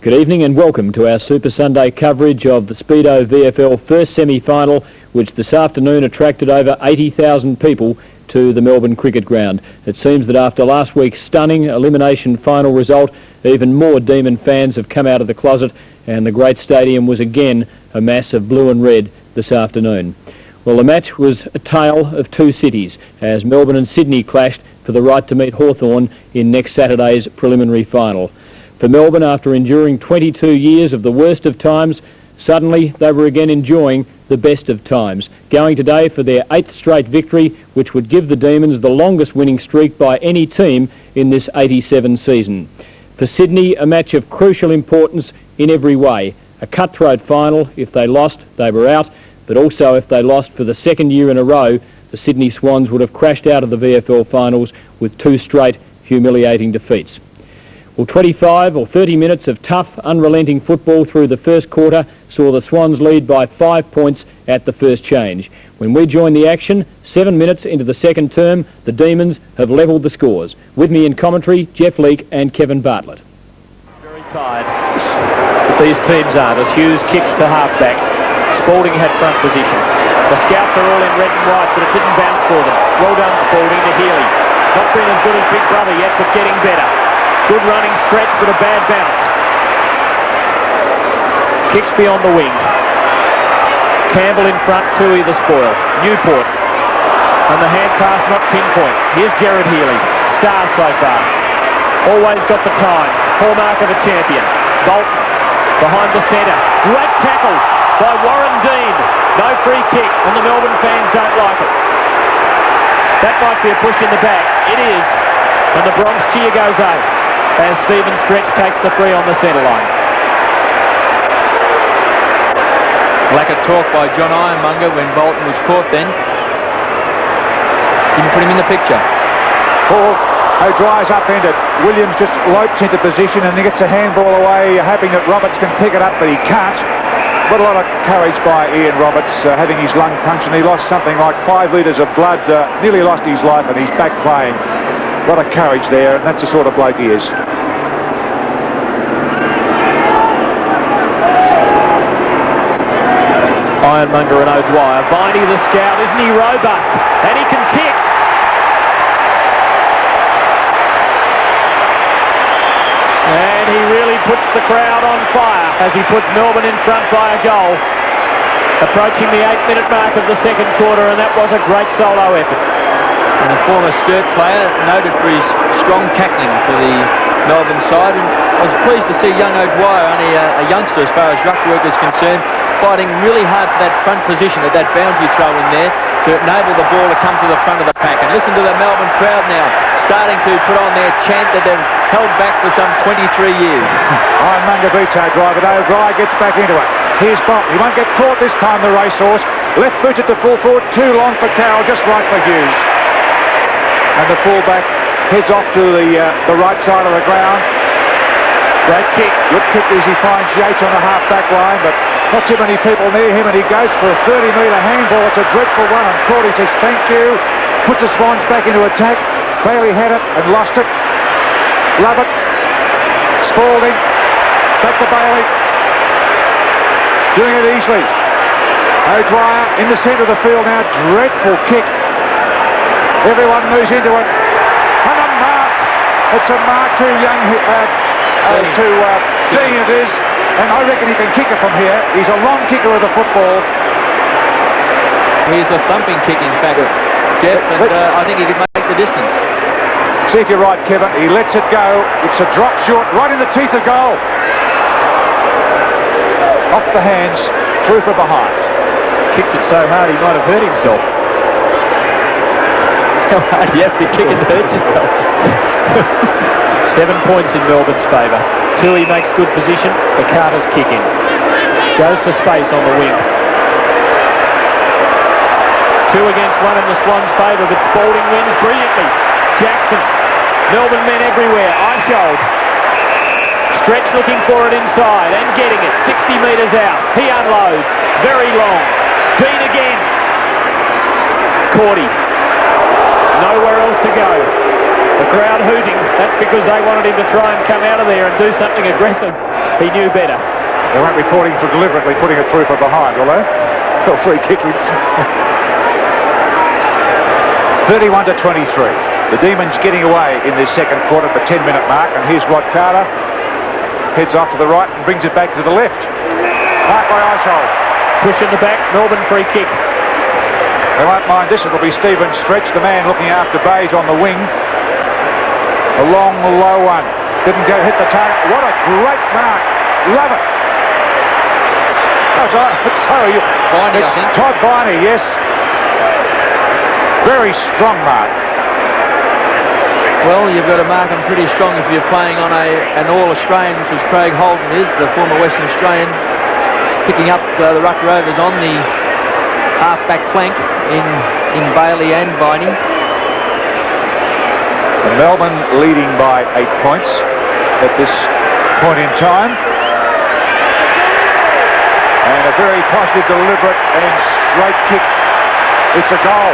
Good evening and welcome to our Super Sunday coverage of the Speedo VFL first semi-final, which this afternoon attracted over 80,000 people to the Melbourne cricket ground. It seems that after last week's stunning elimination final result, even more Demon fans have come out of the closet, and the great stadium was again a mass of blue and red this afternoon. Well, the match was a tale of two cities, as Melbourne and Sydney clashed for the right to meet Hawthorn in next Saturday's preliminary final. For Melbourne, after enduring 22 years of the worst of times, suddenly they were again enjoying the best of times, going today for their 8th straight victory, which would give the Demons the longest winning streak by any team in this 87 season. For Sydney, a match of crucial importance in every way. A cutthroat final. If they lost, they were out, but also if they lost for the second year in a row, the Sydney Swans would have crashed out of the VFL finals with 2 straight humiliating defeats. Well, 25 or 30 minutes of tough, unrelenting football through the first quarter saw the Swans lead by 5 points at the first change. When we joined the action, 7 minutes into the second term, the Demons have levelled the scores. With me in commentary, Jeff Leake and Kevin Bartlett. Very tired, but these teams aren't, as Hughes kicks to half-back. Spalding had front position. The Scouts are all in red and white, but it didn't bounce for them. Well done, Spalding, to Healy. Not been as good as Big Brother yet, but getting better. Good running stretch, but a bad bounce. Kicks beyond the wing. Campbell in front, Toohey the spoil. Newport. And the hand pass not pinpoint. Here's Jared Healy. Star so far. Always got the time. Hallmark of a champion. Bolton behind the centre. Great tackle by Warren Dean. No free kick, and the Melbourne fans don't like it. That might be a push in the back. It is. And the Bronx cheer goes out as Stephen Stretch takes the free on the centre line. Lack of talk by John Ironmonger when Bolton was caught then. Didn't put him in the picture. O'Dwyer's upended. Williams just lopes into position and he gets a handball away, hoping that Roberts can pick it up, but he can't. But a lot of courage by Ian Roberts, having his lung punctured. He lost something like 5 litres of blood, nearly lost his life, and he's back playing. A lot of courage there, and that's the sort of bloke he is. Ironmonger and O'Dwyer. Viney the Scout, isn't he robust? And he can kick. And he really puts the crowd on fire as he puts Melbourne in front by a goal. Approaching the 8-minute mark of the second quarter, and that was a great solo effort. And a former Sturt player, noted for his strong tackling for the Melbourne side. And I was pleased to see young O'Dwyer, only a youngster as far as ruck work is concerned, fighting really hard for that front position at that boundary throw in there to enable the ball to come to the front of the pack. And listen to the Melbourne crowd now, starting to put on their chant that they've held back for some 23 years. Ironmonger beats O'Dwyer, but O'Dwyer gets back into it. Here's Bob. He won't get caught this time, the racehorse. Left booted to full forward, too long for Carroll, just right for Hughes. And the fullback heads off to the right side of the ground. Great kick. Good kick as he finds Yates on the half-back line, but not too many people near him, and he goes for a 30-metre handball. It's a dreadful one, and Cordy says thank you. Puts the Swans back into attack. Bailey had it and lost it. Love it. Spalding. Back to Bailey. Doing it easily. O'Dwyer in the centre of the field now. Dreadful kick. Everyone moves into it. And a mark. It's a mark to young Dean it is. And I reckon he can kick it from here. He's a long kicker of the football. He's a thumping kick, in fact, Jeff, and I think he could make the distance. See if you're right, Kevin. He lets it go. It's a drop short, right in the teeth of goal. Off the hands, through from behind. Kicked it so hard he might have hurt himself. How hard you have to kick and hurt yourself. 7 points in Melbourne's favour. Toohey makes good position. The Carter's kick in. Goes to space on the wing. 2 against 1 in the Swans' favour, but Spalding wins brilliantly. Jackson. Melbourne men everywhere. Eichhold. Stretch looking for it inside and getting it. 60 metres out. He unloads. Very long. Dean again. Cordy. Nowhere else to go. The crowd hooting. That's because they wanted him to try and come out of there and do something aggressive. He knew better. They weren't reporting for deliberately putting it through from behind, will they? Or free kicking. 31 to 23. The Demons getting away in this second quarter at the 10-minute mark, and here's Rod Carter. Heads off to the right and brings it back to the left. Mark by Eishold. Push in the back, Melbourne free kick. They won't mind this. It'll be Stephen Stretch, the man looking after Bayes on the wing. A long, low one. Didn't go hit the target. What a great mark. Love it. Sorry, Viney, I think. Todd Viney, yes. Very strong mark. Well, you've got to mark them pretty strong if you're playing on an All-Australian, which is Craig Holden is, the former Western Australian, picking up the Ruck Rovers on the half-back flank in Bailey and Viney. And Melbourne leading by 8 points at this point in time. And a very positive, deliberate and straight kick. It's a goal.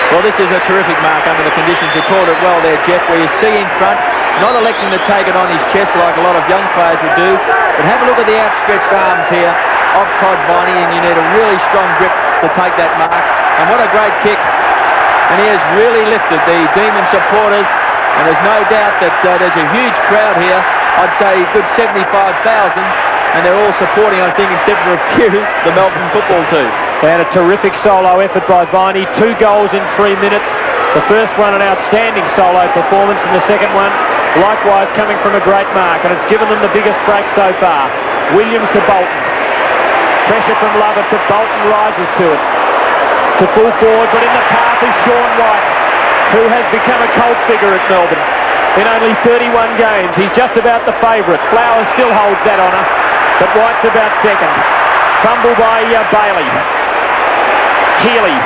Well, this is a terrific mark under the conditions. You called it well there, Jeff, where you see in front, not electing to take it on his chest like a lot of young players would do, but have a look at the outstretched arms here of Todd Viney, and you need a really strong grip to take that mark. And what a great kick. And he has really lifted the Demon supporters, and there's no doubt that there's a huge crowd here. I'd say a good 75,000, and they're all supporting, I think, except for a few, the Melbourne football team. They had a terrific solo effort by Viney. 2 goals in 3 minutes. The first one an outstanding solo performance, and the second one likewise coming from a great mark, and it's given them the biggest break so far. Williams to Bolton. Pressure from Lovett, but Bolton rises to it. To full forward, but in the path is Sean White, who has become a cult figure at Melbourne. In only 31 games, he's just about the favourite. Flowers still holds that honour, but White's about second. Fumble by Bailey. Healy.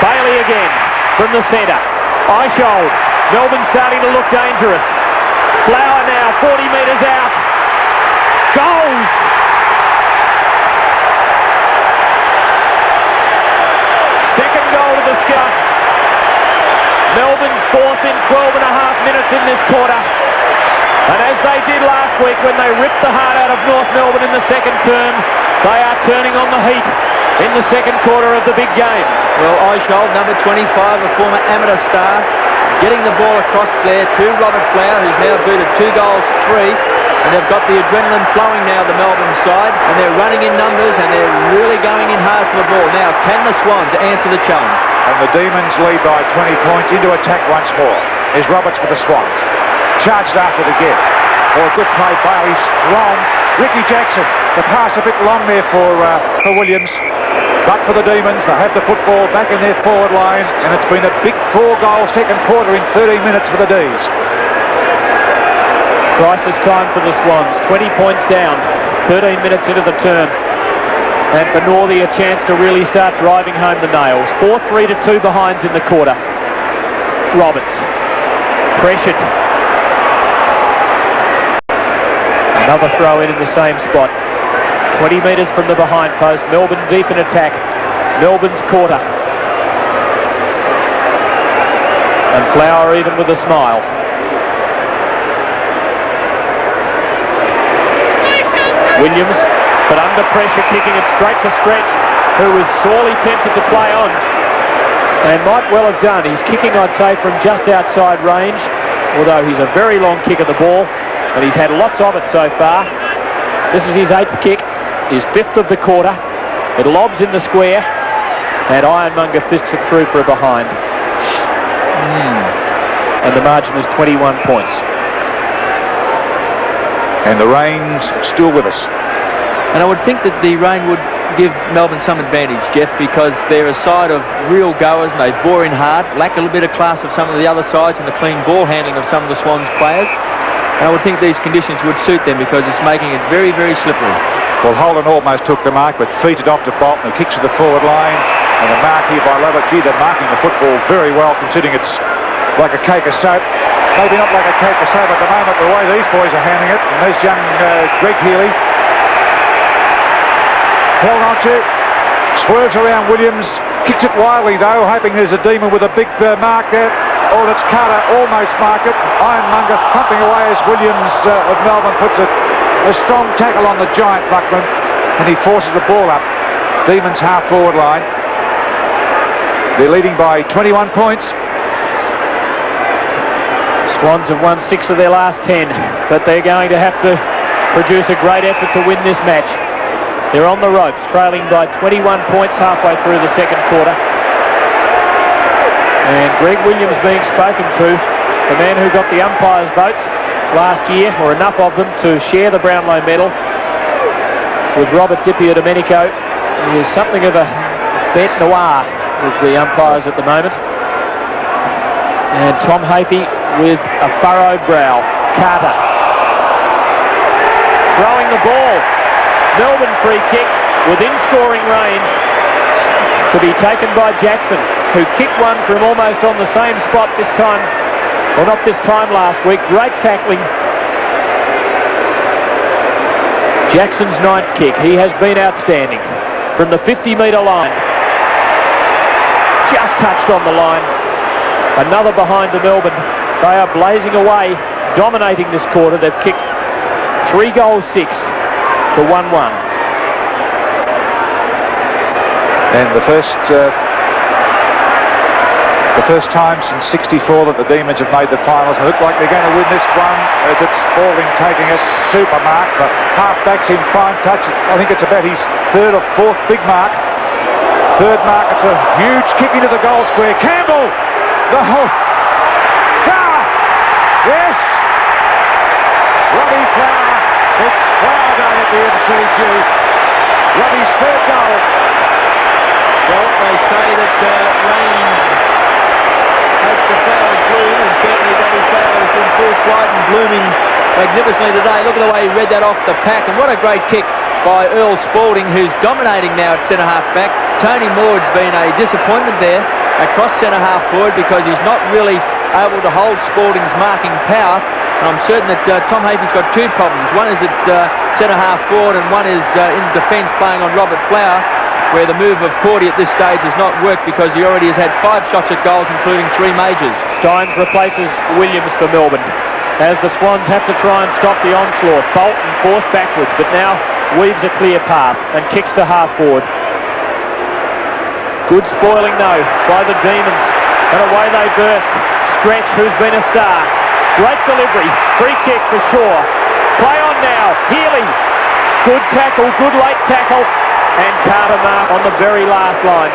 Bailey again from the centre. Eishold. Melbourne starting to look dangerous. Flower now 40 metres out. Goals! Second goal to the skipper. Melbourne's fourth in 12 and a half minutes in this quarter. And as they did last week when they ripped the heart out of North Melbourne in the second term, they are turning on the heat in the second quarter of the big game. Well, Eishold, number 25, a former amateur star, getting the ball across there to Robert Flower, who's now booted 2 goals, 3. And they've got the adrenaline flowing now, the Melbourne side, and they're running in numbers, and they're really going in hard for the ball. Now, can the Swans answer the challenge? And the Demons lead by 20 points into attack once more. Here's Roberts for the Swans. Charged after the get. Oh, good play, Bailey, strong. Ricky Jackson, the pass a bit long there for Williams. But for the Demons, they have the football back in their forward line, and it's been a big 4-goal second quarter in 13 minutes for the D's. Crisis time for the Swans. 20 points down, 13 minutes into the term. And for Northey a chance to really start driving home the nails. 4-3 to 2 behinds in the quarter. Roberts. Pressured. Another throw in the same spot. 20 metres from the behind post. Melbourne deep in attack. Melbourne's quarter. And Flower even with a smile. Williams, but under pressure, kicking it straight to Stretch, who was sorely tempted to play on, and might well have done. He's kicking, I'd say, from just outside range, although he's a very long kick of the ball, and he's had lots of it so far. This is his 8th kick, his 5th of the quarter. It lobs in the square, and Ironmonger fists it through for a behind. And the margin is 21 points. And the rain's still with us. And I would think that the rain would give Melbourne some advantage, Jeff, because they're a side of real goers and they bore in hard, lack a little bit of class of some of the other sides and the clean ball handling of some of the Swans players. And I would think these conditions would suit them because it's making it very, very slippery. Well, Holden almost took the mark, but feeds it off to Bolton, who kicks to the forward line. And a mark here by Lovett. Gee, they're marking the football very well, considering it's like a cake of soap. Maybe not like a cake of soap at the moment, the way these boys are handling it. And there's young Greg Healy. Held on to, swerves around Williams, kicks it wildly though, hoping there's a Demon with a big mark there. Oh, that's Carter almost marked it. Ironmonger pumping away as Williams of Melbourne puts a strong tackle on the giant Buckland, and he forces the ball up Demons half-forward line. They're leading by 21 points. Swans have won 6 of their last 10, but they're going to have to produce a great effort to win this match. They're on the ropes, trailing by 21 points halfway through the second quarter. And Greg Williams being spoken to, the man who got the umpires' votes last year, or enough of them, to share the Brownlow medal with Robert Di-Domenico. He is something of a bête noir with the umpires at the moment. And Tom Hafey with a furrowed brow. Carter throwing the ball. Melbourne free kick within scoring range to be taken by Jackson, who kicked one from almost on the same spot this time, or not this time last week. Great tackling. Jackson's ninth kick. He has been outstanding from the 50-metre line. Just touched on the line. Another behind to Melbourne. They are blazing away, dominating this quarter. They've kicked 3 goals 6 for 1-1. And the first time since '64 that the Demons have made the finals. It looks like they're going to win this one, as it's Spalding taking a super mark. The half-back's in fine touch. I think it's about his 3rd or 4th big mark. 3rd mark. It's a huge kick into the goal square. Campbell! The whole... Yes! Robbie Flower. It's Flower Day at the MCG. Robbie's 3rd goal. Well, they say that rain makes the flowers bloom, and certainly Robbie Flower is in full flight and blooming magnificently today. Look at the way he read that off the pack, and what a great kick by Earl Spalding, who's dominating now at centre-half back. Tony Moore's been a disappointment there across centre-half forward because he's not really able to hold Spalding's marking power. And I'm certain that Tom Hafey's got 2 problems. One is at centre-half forward, and one is in defence playing on Robert Flower, where the move of Cordy at this stage has not worked because he already has had 5 shots at goals, including 3 majors. Steins replaces Williams for Melbourne, as the Swans have to try and stop the onslaught. Bolton forced backwards, but now weaves a clear path and kicks to half forward. Good spoiling though by the Demons, and away they burst. Stretch, who's been a star. Great delivery, free kick for Shaw. Play on now, Healy. Good tackle, good late tackle, and Carter mark on the very last line.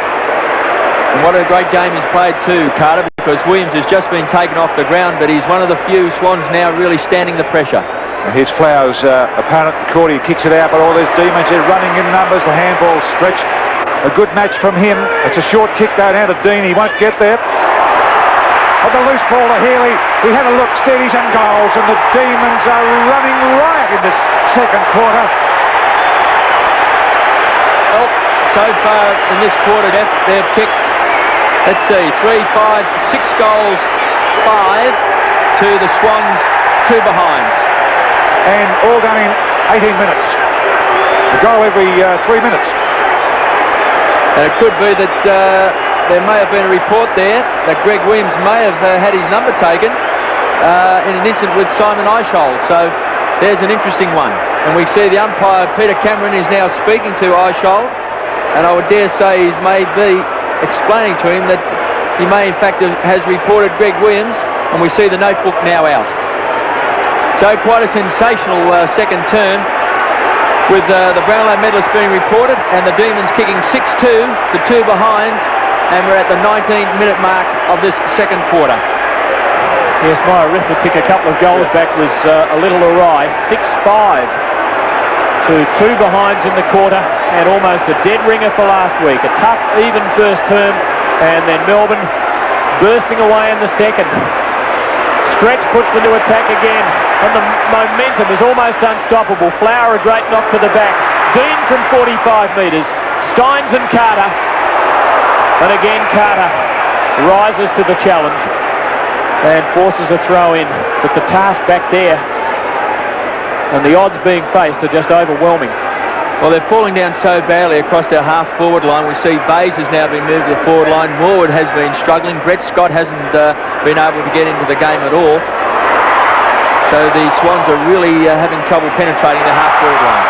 And what a great game he's played too, Carter, because Williams has just been taken off the ground, but he's one of the few Swans now really standing the pressure. And here's Flower's opponent, Cordy, kicks it out, but all those Demons are running in numbers. The handball Stretch. A good match from him. It's a short kick down to Dean. He won't get there. On the loose ball to Healy. He had a look, steadies and goals, and the Demons are running riot in this second quarter. Well, so far in this quarter, they've kicked, let's see, 3, 5, 6 goals, 5 to the Swans, 2 behinds. And all done in 18 minutes. A goal every 3 minutes. And it could be that there may have been a report there that Greg Williams may have had his number taken in an incident with Simon Eishold. So there's an interesting one. And we see the umpire, Peter Cameron, is now speaking to Eishold. And I would dare say he's may be explaining to him that he may in fact has reported Greg Williams. And we see the notebook now out. So quite a sensational second term, with the Brownlow medalist being reported and the Demons kicking 6-2 to 2 behinds, and we're at the 19-minute mark of this second quarter. Yes, my arithmetic a couple of goals back was a little awry. 6-5 to 2 behinds in the quarter, and almost a dead ringer for last week. A tough, even first term, and then Melbourne bursting away in the second. Stretch puts them to attack again, and the momentum is almost unstoppable. Flower, a great knock to the back. Dean from 45 metres. Steins and Carter. And again Carter rises to the challenge and forces a throw in. But the task back there and the odds being faced are just overwhelming. Well, they're falling down so badly across their half-forward line. We see Bayes has now been moved to the forward line. Morwood has been struggling. Brett Scott hasn't been able to get into the game at all. So the Swans are really having trouble penetrating the half-forward line.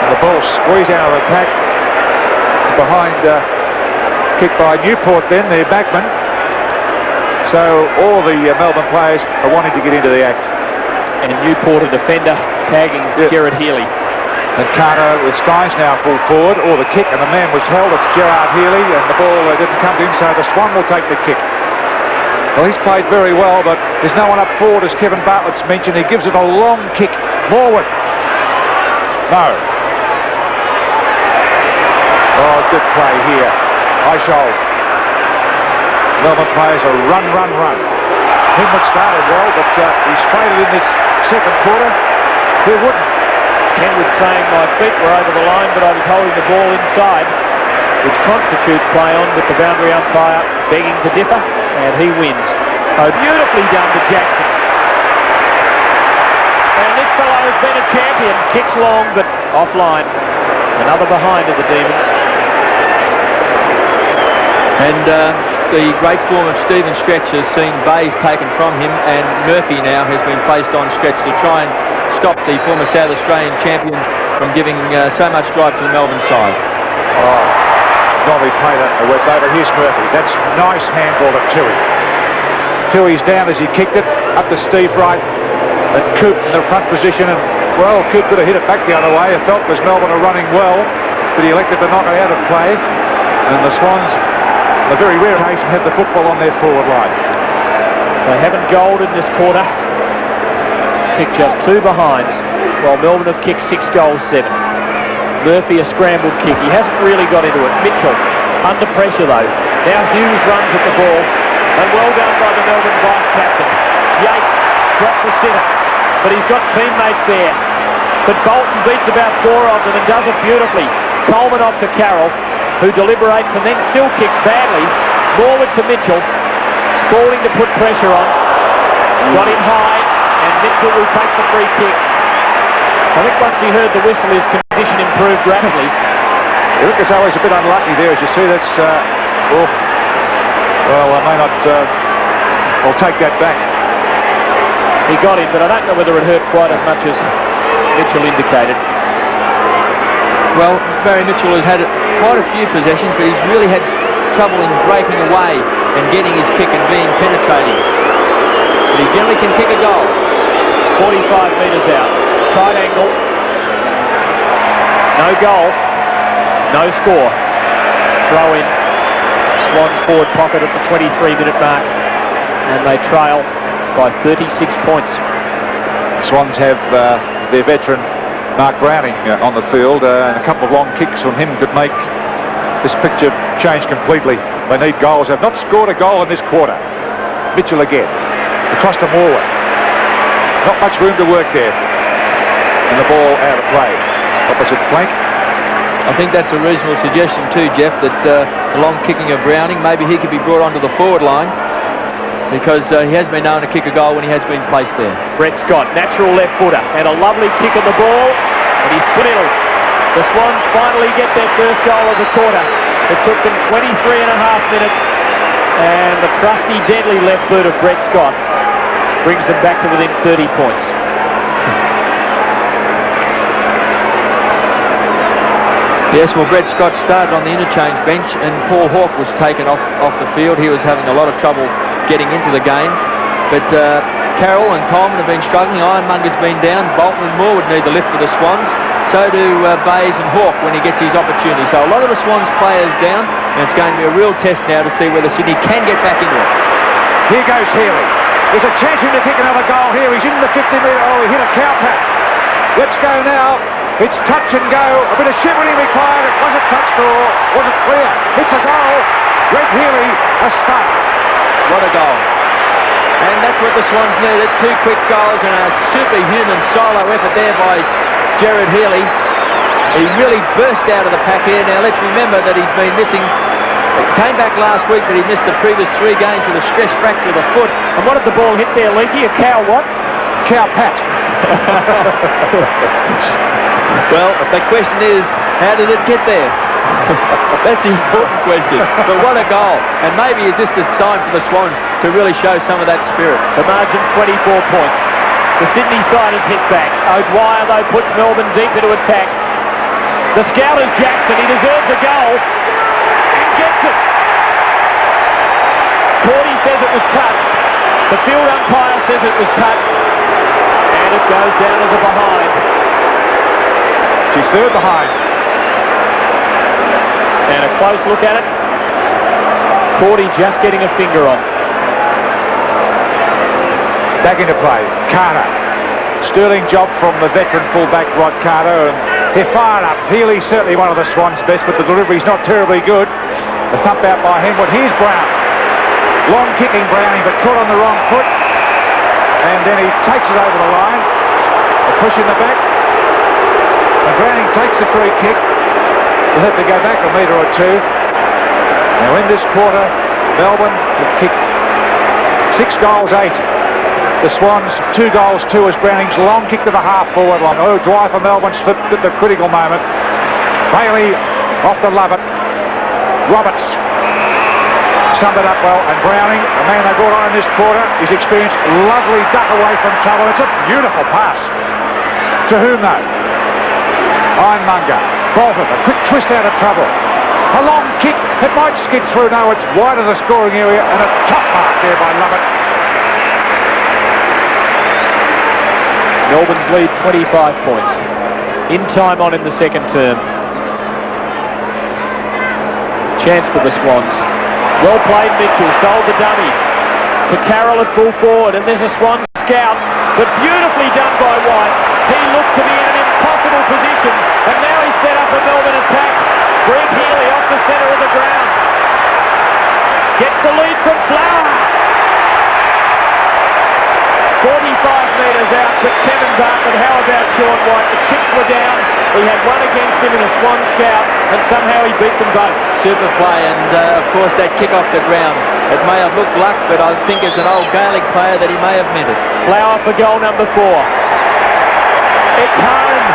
And the ball squeezed out of the pack. Behind kick by Newport then, their backman. So all the Melbourne players are wanting to get into the act. And Newport, a defender, tagging Gerard Healy. And Carter with Stynes now full forward, or the kick, and the man was held. It's Gerard Healy, and the ball didn't come in, so the Swan will take the kick. Well, he's played very well, but there's no one up forward, as Kevin Bartlett's mentioned. He gives it a long kick. Morwood. No. Oh, good play here. Eichhold. Melbourne players are run. Himwood started well, but he's faded in this second quarter. Who wouldn't? Kenwood saying my feet were over the line, but I was holding the ball inside, which constitutes play on, with the boundary umpire begging to differ, and he wins. Oh, beautifully done to Jackson. And this fellow has been a champion. Kicks long, but offline. Another behind of the Demons. And the great form of Stephen Stretch has seen Bayes taken from him, and Murphy now has been placed on Stretch to try and stop the former South Australian champion from giving so much drive to the Melbourne side. Oh, Nolly played it a whip over. Here's Murphy. That's nice handball to Toohey. Toohey's down as he kicked it up to Steve Wright, and Coop in the front position, and well, Coop could have hit it back the other way. It felt as Melbourne are running well, but he elected to knock it out of play, and the Swans, a very rare occasion, had the football on their forward line. They haven't goaled in this quarter. Kicked just 2 behinds, while Melbourne have kicked 6 goals, 7. Murphy a scrambled kick. He hasn't really got into it. Mitchell under pressure though. Now Hughes runs at the ball, and well done by the Melbourne vice captain. Yates drops the sitter, but he's got teammates there. But Bolton beats about 4 of them and does it beautifully. Coleman off to Carroll, who deliberates and then still kicks badly. Morwood to Mitchell. Spalding to put pressure on. Got him high, and Mitchell will take the free kick. I think once he heard the whistle, his condition improved rapidly. I think it's always a bit unlucky there, as you see. That's, well, I may not, I'll take that back. He got him, but I don't know whether it hurt quite as much as Mitchell indicated. Well, Barry Mitchell has had quite a few possessions, but he's really had trouble in breaking away and getting his kick and being penetrating. But he generally can kick a goal. 45 metres out. Tight angle. No goal. No score. Throw in. Swans forward pocket at the 23-minute mark. And they trail by 36 points. Swans have their veteran Mark Browning on the field, and a couple of long kicks from him could make this picture change completely. They need goals. They've not scored a goal in this quarter. Mitchell again. Across to Morwood. Not much room to work there. And the ball out of play. Opposite flank. I think that's a reasonable suggestion too, Jeff, that the long kicking of Browning, maybe he could be brought onto the forward line, because he has been known to kick a goal when he has been placed there. Brett Scott, natural left footer, and a lovely kick of the ball, and he's split. The Swans finally get their first goal of the quarter. It took them 23 and a half minutes, and the trusty, deadly left boot of Brett Scott brings them back to within 30 points. Yes, well, Brett Scott started on the interchange bench, and Paul Hawke was taken off the field. He was having a lot of trouble getting into the game. But Carroll and Coleman have been struggling. Ironmonger's been down. Bolton and Morwood need the lift for the Swans. So do Bayes and Hawke when he gets his opportunity. So a lot of the Swans players down, and it's going to be a real test now to see whether Sydney can get back into it. Here goes Healy. There's a chance for him to kick another goal here. He's in the 50-metre. Oh, he hit a cow pat. Let's go now. It's touch and go. A bit of shivering required. It wasn't touched or was it clear? It's a goal. Greg Healy, a start. What a goal. And that's what the Swans needed. 2 quick goals and a superhuman solo effort there by Gerard Healy. He really burst out of the pack here. Now let's remember that he's been missing. He came back last week, but he missed the previous 3 games with a stress fracture of the foot. And what did the ball hit there, Leakey? A cow what? Cow pat. Well, the question is, how did it get there? That's the important question. But what a goal. And maybe it's just a sign for the Swans to really show some of that spirit. The margin 24 points. The Sydney side has hit back. O'Dwyer, though, puts Melbourne deep into attack. The scout is Jackson. He deserves a goal. And gets it. Cordy says it was touched. The field umpire says it was touched. And it goes down as a behind. She's third behind. And a close look at it. Cordy just getting a finger on. Back into play. Carter. Sterling job from the veteran fullback Rod Carter. And they're fired up. Healy certainly one of the Swans' best, but the delivery's not terribly good. The thump out by Henwood. Here's Brown. Long kicking Browning, but caught on the wrong foot. And then he takes it over the line. A push in the back. And Browning takes the free kick. He'll have to go back a metre or two. Now in this quarter, Melbourne have kicked 6 goals, 8. The Swans, 2 goals, 2 as Browning's long kick to the half-forward line. O'Dwyer for Melbourne slipped at the critical moment. Bailey off to Lovett. Roberts summed it up well, and Browning, the man they brought on in this quarter, his experience, lovely duck away from trouble. It's a beautiful pass. To whom though? Ironmonger. Bolton, a quick twist out of trouble. A long kick, it might skid through. No, it's wide of the scoring area, and a top mark there by Lovett. Melbourne's lead 25 points. In time on in the second term. Chance for the Swans. Well played, Mitchell. Sold the dummy to Carroll at full forward, and there's a Swan scout, but beautifully done by White. He looked to be in an impossible position, and now he's set up a Melbourne attack. Greg Healy off the centre of the ground. Gets the lead from Flower. 45 metres out to Kevin Bart, but how about Sean White? The chips were down. He had one against him in a Swan scout, and somehow he beat them both. Super play, and of course that kick off the ground. It may have looked luck, but I think as an old Gaelic player that he may have meant it. Flower for goal number 4. It's home.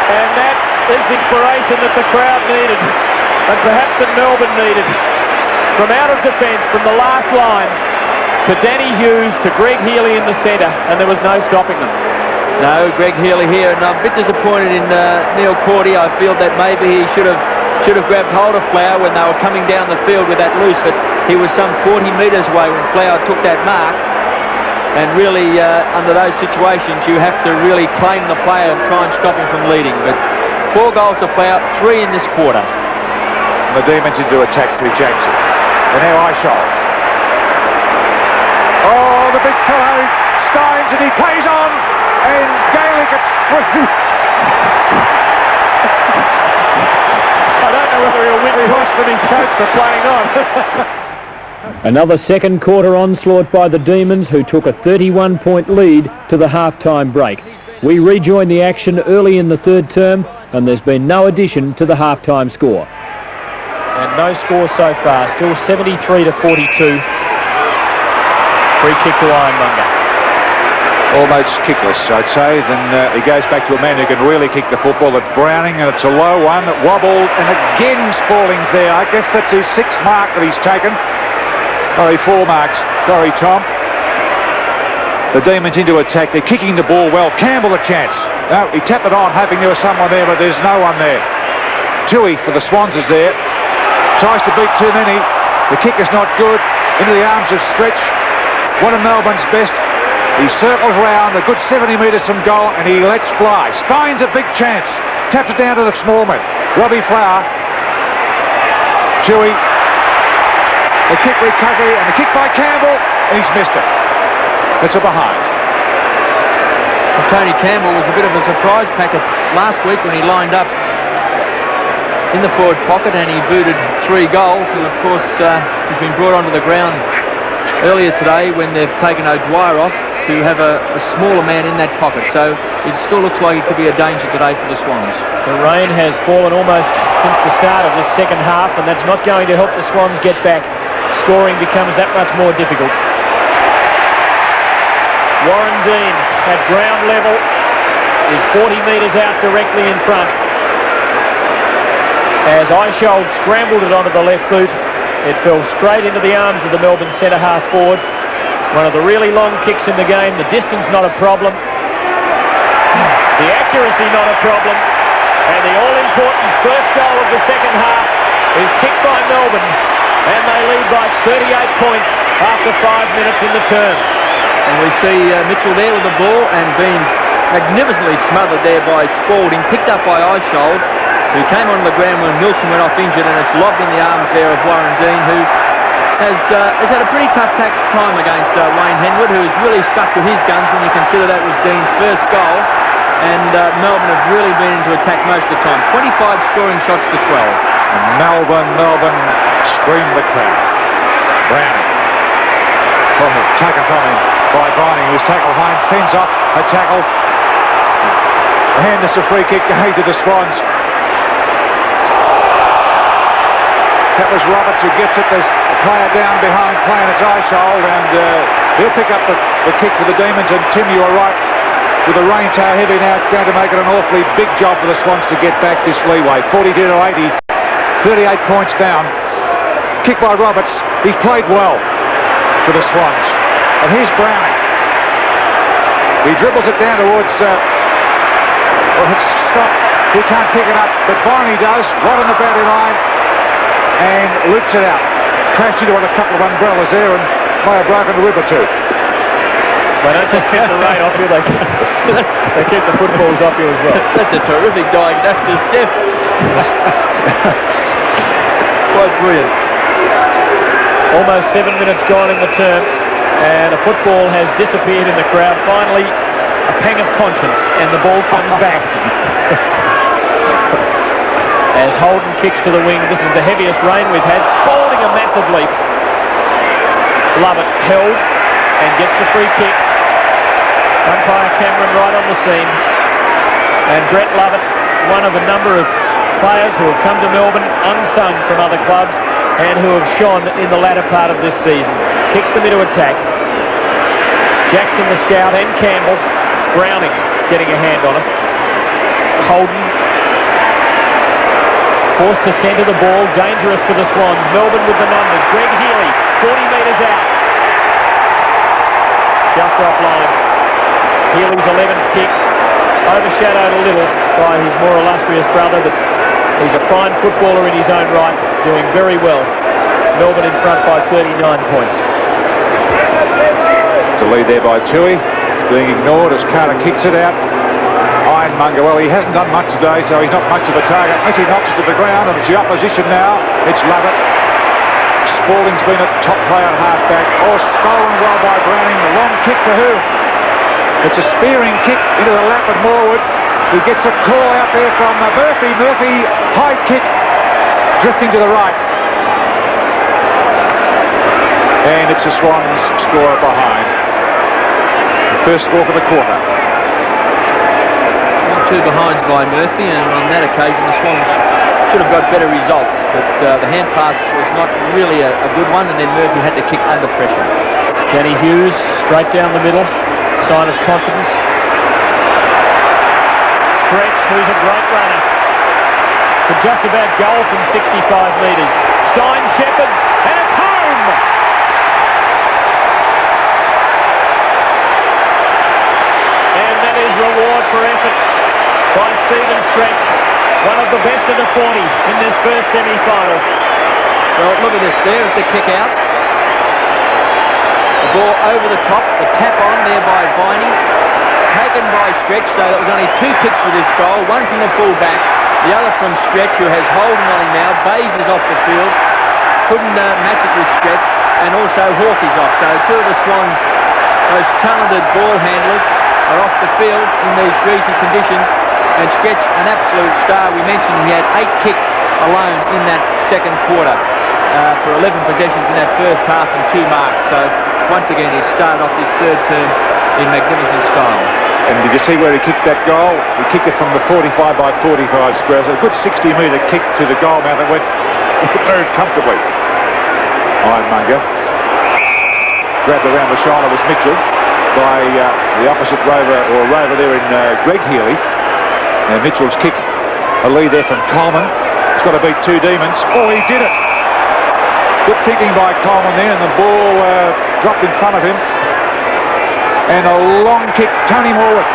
And that is the inspiration that the crowd needed, and perhaps that Melbourne needed. From out of defence, from the last line, to Danny Hughes, to Greg Healy in the centre, and there was no stopping them. No, Greg Healy here, and I'm a bit disappointed in Neil Cordy. I feel that maybe he should have grabbed hold of Flower when they were coming down the field with that loose, but he was some 40 metres away when Flower took that mark. And really, under those situations, you have to really claim the player and try and stop him from leading. But 4 goals to Flower, 3 in this quarter. The Demons into attack through Jackson. And now Eichel. Oh, the big fellow, Steins, and he plays on, and Gaelic gets through. I don't know whether he'll win the from his coach for playing on. Another second quarter onslaught by the Demons, who took a 31-point lead to the half-time break. We rejoin the action early in the third term, and there's been no addition to the half-time score. And no score so far, still 73 to 42. Free kick to Ironmonger. Almost kickless, I'd say. Then he goes back to a man who can really kick the football. It's Browning, and it's a low one that wobbled, and again Spalling's there. I guess that's his 6th mark that he's taken. Sorry, 4 marks. Sorry, Tom. The Demons into attack. They're kicking the ball well. Campbell a chance. No, he tapped it on, hoping there was someone there, but there's no one there. Tui for the Swans is there. Tries to beat too many. The kick is not good. Into the arms of Stretch. One of Melbourne's best. He circles round a good 70 metres from goal, and he lets fly. Steins a big chance. Taps it down to the small man. Robbie Flower. Tui. The kick recovery, and the kick by Campbell, and he's missed it. It's a behind. Well, Tony Campbell was a bit of a surprise packet last week when he lined up in the forward pocket and he booted 3 goals, and of course he's been brought onto the ground earlier today when they've taken O'Dwyer off to have a smaller man in that pocket, so it still looks like it could be a danger today for the Swans. The rain has fallen almost since the start of this second half, and that's not going to help the Swans get back. Scoring becomes that much more difficult. Warren Dean at ground level is 40 metres out directly in front. As Eishold scrambled it onto the left boot, it fell straight into the arms of the Melbourne centre half forward. One of the really long kicks in the game. The distance not a problem. The accuracy not a problem. And the all-important first goal of the second half is kicked by Melbourne. And they lead by 38 points after 5 minutes in the term. And we see Mitchell there with the ball and being magnificently smothered there by Spalding, picked up by Eishold, who came onto the ground when Milson went off injured, and it's lobbed in the arms there of Warren Dean, who has had a pretty tough time against Wayne Henwood, who has really stuck to his guns when you consider that was Dean's first goal. And Melbourne have really been into attack most of the time. 25 scoring shots to 12. And Melbourne scream the crowd. Browning. Taken from him by Vining, who's tackled home, fends off a tackle. And it's a free kick to the Swans. That was Roberts who gets it. There's a player down behind playing its Eishold, and he'll pick up the kick for the Demons. And Tim, you are right. With the rain so heavy now, it's going to make it an awfully big job for the Swans to get back this leeway. 42 to 80, 38 points down. Kick by Roberts. He's played well for the Swans. And here's Browning. He dribbles it down towards Scott. He can't pick it up, but Viney does. Right on the boundary line. And loops it out. Crashed into a couple of umbrellas there and may have broken a rib or two. They don't just keep the rain off you, they keep the footballs off you as well. That's a terrific diagnosis, Jeff. Quite brilliant. Almost 7 minutes gone in the term, and a football has disappeared in the crowd. Finally, a pang of conscience, and the ball comes back. As Holden kicks to the wing, this is the heaviest rain we've had. Spalding a massive leap. Lovett held and gets the free kick. Umpire Cameron right on the scene. And Brett Lovett, one of a number of players who have come to Melbourne unsung from other clubs and who have shone in the latter part of this season. Kicks them into attack. Jackson the scout and Campbell. Browning getting a hand on it. Holden forced to centre the ball, dangerous for the Swans. Melbourne with the number. Greg Healy, 40 metres out. Just offline. Healy's 11th kick, overshadowed a little by his more illustrious brother, but he's a fine footballer in his own right, doing very well. Melbourne in front by 39 points. It's a lead there by Tui. It's being ignored as Carter kicks it out. Ironmonger, well, he hasn't done much today, so he's not much of a target unless he knocks it to the ground, and it's the opposition now. It's Lovett. Spalding's been a top player at half-back. Oh, stolen well by Browning. The long kick to who? It's a spearing kick into the lap of Morwood. He gets a call out there from Murphy. Murphy, high kick, drifting to the right. And it's the Swans score behind. The first score for the quarter. Two behinds by Murphy, and on that occasion the Swans should have got better results, but the hand pass was not really a good one, and then Murphy had to kick under pressure. Danny Hughes straight down the middle, sign of confidence. Stretch, who's a great runner, could just about goal from 65 metres. Stein shepherds, and it's home! And that is reward for effort by Stephen Stretch, one of the best of the 40 in this first semi-final. Well, look at this, there's the kick out. The ball over the top, the tap on there by Viney, taken by Stretch, so that was only two kicks for this goal, one from the full-back, the other from Stretch, who has Holden on him now. Bayes is off the field, couldn't match it with Stretch, and also Hawke is off. So two of the Swans' most talented ball handlers are off the field in these greasy conditions. And Stretch, an absolute star. We mentioned he had 8 kicks alone in that second quarter for 11 possessions in that first half and 2 marks. So once again, he started off his third term in magnificent style. And did you see where he kicked that goal? He kicked it from the 45 by 45 squares. A good 60-metre kick to the goal mouth that went very comfortably. Ironmonger grabbed around the shoulder was Mitchell. by the opposite rover, or rover there in Greg Healy. And Mitchell's kick, a lead there from Coleman. He's got to beat two demons. Oh, he did it. Good thinking by Coleman there, and the ball dropped in front of him. And a long kick, Tony Morwood.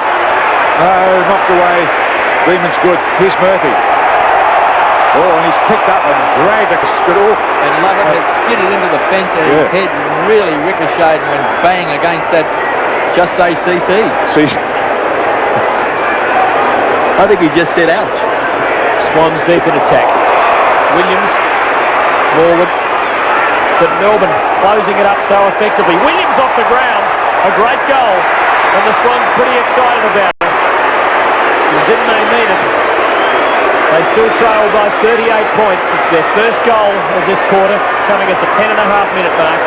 Oh, knocked away. Demons good. Here's Murphy. Oh, and he's picked up and dragged it. And Lovett had skidded into the fence, and his head really ricocheted and went bang against that, just say CC. I think he just said ouch. Swans deep in attack. Williams, Morwood. But Melbourne closing it up so effectively. Williams off the ground. A great goal. And the Swans pretty excited about it. Didn't they mean it? They still trail by 38 points. It's their first goal of this quarter, coming at the 10.5-minute mark.